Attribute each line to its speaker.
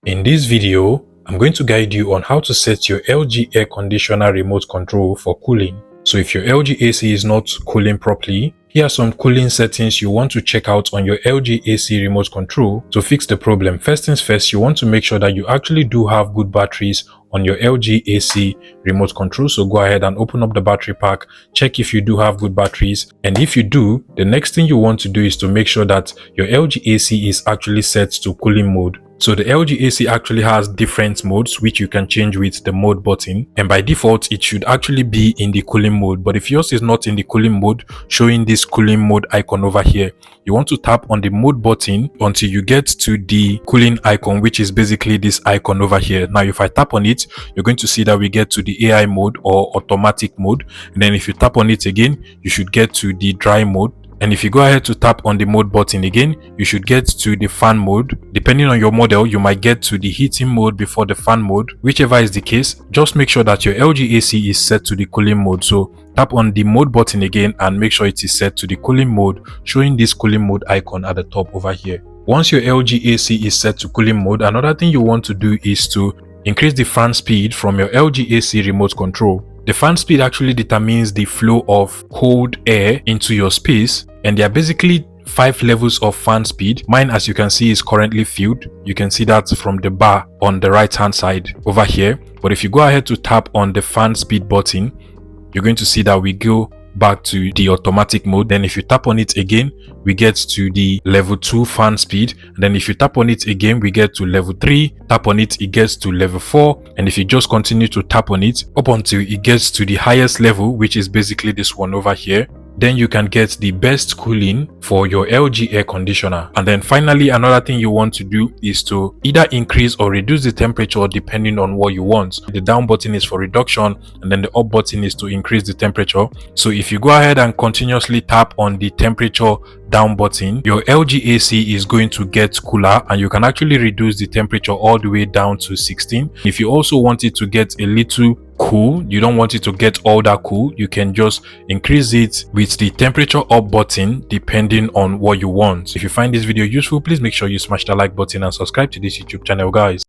Speaker 1: In this video, I'm going to guide you on how to set your LG air conditioner remote control for cooling. So if your LG AC is not cooling properly, here are some cooling settings you want to check out on your LG AC remote control to fix the problem. First things first, you want to make sure that you actually do have good batteries on your LG AC remote control. So go ahead and open up the battery pack, check if you do have good batteries. And if you do, the next thing you want to do is to make sure that your LG AC is actually set to cooling mode. So the LG AC actually has different modes which you can change with the mode button, and by default it should actually be in the cooling mode. But if yours is not in the cooling mode, showing this cooling mode icon over here, you want to tap on the mode button until you get to the cooling icon, which is basically this icon over here. Now if I tap on it, you're going to see that we get to the AI mode or automatic mode, and then if you tap on it again, you should get to the dry mode. And if you go ahead to tap on the mode button again, you should get to the fan mode. Depending on your model, you might get to the heating mode before the fan mode. Whichever is the case, just make sure that your LG AC is set to the cooling mode. So tap on the mode button again and make sure it is set to the cooling mode, showing this cooling mode icon at the top over here. Once your LG AC is set to cooling mode, another thing you want to do is to increase the fan speed from your LG AC remote control. The fan speed actually determines the flow of cold air into your space, and there are basically 5 levels of fan speed. Mine, as you can see, is currently filled. You can see that from the bar on the right hand side over here. But if you go ahead to tap on the fan speed button, you're going to see that we go back to the automatic mode. Then if you tap on it again, we get to the level 2 fan speed. And then if you tap on it again, we get to level 3. Tap on it, it gets to level 4. And if you just continue to tap on it up until it gets to the highest level, which is basically this one over here, then you can get the best cooling for your LG air conditioner. And then finally, another thing you want to do is to either increase or reduce the temperature depending on what you want. The down button is for reduction, and then the up button is to increase the temperature. So if you go ahead and continuously tap on the temperature down button, your LG AC is going to get cooler, and you can actually reduce the temperature all the way down to 16. If you also want it to get a little cool, you don't want it to get all that cool, you can just increase it with the temperature up button depending on what you want. If you find this video useful, please make sure you smash the like button and subscribe to this YouTube channel, guys.